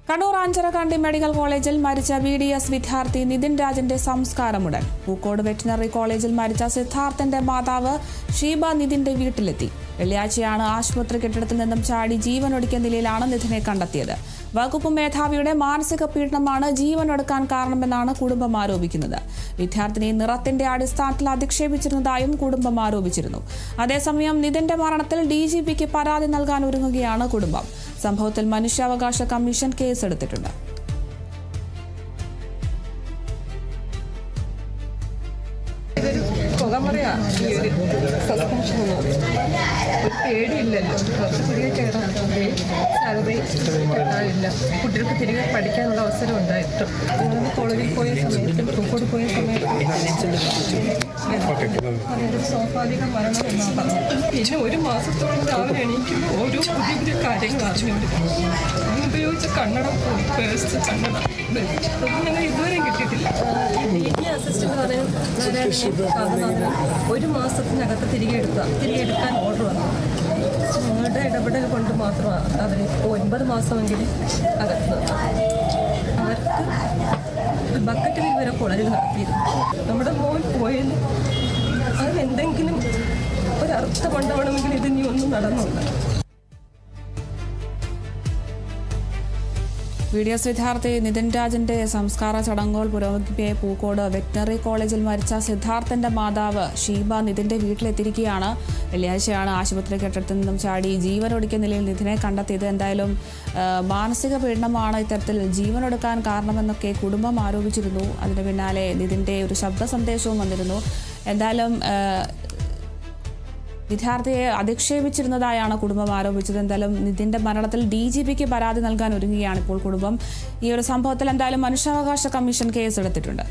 Kannur ആഞ്ചിറക്കണ്ടി medical കോളേജിൽ മരിച്ച BDS വിദ്യാർത്ഥി നിതിൻ രാജിന്റെ സംസ്കാരമുടൻ പൂക്കോട് വെറ്റിനറി കോളേജിൽ മരിച്ച സിദ്ധാർത്ഥന്റെ മാതാവ് ഷീബ നിതിന്റെ വീട്ടിലെത്തി. വെള്ളിയാഴ്ചയാണ് ആശുപത്രി കെട്ടിടത്തിൽ നിന്നും ചാടി ജീവനൊടുക്കിയ നിലയിലാണ് നിതിനെ കണ്ടെത്തിയത്. വകുപ്പ് മേധാവിയുടെ മാനസിക പീഡനമാണ് ജീവനൊടുക്കാൻ കാരണമെന്നാണ് കുടുംബം ആരോപിക്കുന്നത്. വിദ്യാർത്ഥിനിയെ നിറത്തിന്റെ അടിസ്ഥാനത്തിൽ അധിക്ഷേപിച്ചിരുന്നതായും കുടുംബം ആരോപിച്ചിരുന്നു. അതേസമയം നിതിന്റെ മരണത്തിൽ DGPക്ക് പരാതി നൽകാൻ ഒരുങ്ങുകയാണ് കുടുംബം. സംഭവത്തിൽ മനുഷ്യാവകാശ കമ്മീഷൻ കേസെടുത്തിട്ടുണ്ട്. പേടിയില്ലല്ലോ, കുറച്ച് പുതിയ സാലറി കിട്ടാനില്ല, കുട്ടികൾക്ക് തിരികെ പഠിക്കാനുള്ള അവസരം ഉണ്ടായിട്ടും കോളേജിൽ പോയ സമയത്തും പൂക്കോട് പോയ സമയത്തും അതൊരു സ്വാഭാവിക മരണം എന്നാണ് പറഞ്ഞത്. പിന്നെ ഒരു മാസത്തോളം രാവിലെ എണീക്കുമ്പോൾ ഓരോ പുതിയ പുതിയ കാര്യങ്ങൾ അറിഞ്ഞുകൊണ്ടിരിക്കും. ഉപയോഗിച്ച കണ്ണട പോയി, പേഴ്സ് കണ്ണട അതൊന്നും ഞങ്ങൾ ഇതുവരെയും കിട്ടിയിട്ടില്ല. അസിസ്റ്റന്റ് പറയുന്നത് ഒരു മാസത്തിനകത്ത് തിരികെ എടുക്കാൻ ഓർഡർ വന്നു. ഞങ്ങളുടെ ഇടപെടൽ കൊണ്ട് മാത്രമാണ് അവർ 9 മാസമെങ്കിലും അകത്ത് അവർക്ക് ബക്കറ്റ് വീൽ വരെ കോളേജിൽ നടത്തിയിരുന്നു. നമ്മുടെ മോൻ പോയതിന് അതിനെന്തെങ്കിലും ഒരർത്ഥമുണ്ടാവണമെങ്കിൽ ഇതിനി ഒന്നും നടന്നുണ്ട്. BDS വിദ്യാർത്ഥി നിതിൻ രാജിന്റെ സംസ്കാര ചടങ്ങുകൾ പുരോഗമിക്കെ പൂക്കോട് വെറ്റിനറി കോളേജിൽ മരിച്ച സിദ്ധാർത്ഥന്റെ മാതാവ് ഷീബ നിതിന്റെ വീട്ടിലെത്തിയിരിക്കുകയാണ്. വെള്ളിയാഴ്ചയാണ് ആശുപത്രി കെട്ടിടത്തിൽ നിന്നും ചാടി ജീവനൊടുക്കിയ നിലയിൽ നിതിനെ കണ്ടെത്തിയത്. എന്തായാലും മാനസിക പീഡനമാണ് ഇത്തരത്തിൽ ജീവനൊടുക്കാൻ കാരണമെന്നൊക്കെ കുടുംബം ആരോപിച്ചിരുന്നു. അതിന് പിന്നാലെ നിതിന്റെ ഒരു ശബ്ദ സന്ദേശവും വന്നിരുന്നു. എന്തായാലും വിദ്യാർത്ഥിയെ അധിക്ഷേപിച്ചിരുന്നതായാണ് കുടുംബം ആരോപിച്ചത്. എന്തായാലും നിതിന്റെ മരണത്തിൽ DGPക്ക് പരാതി നൽകാൻ ഒരുങ്ങുകയാണ് ഇപ്പോൾ കുടുംബം. ഈ ഒരു സംഭവത്തിൽ എന്തായാലും മനുഷ്യാവകാശ കമ്മീഷൻ കേസെടുത്തിട്ടുണ്ട്.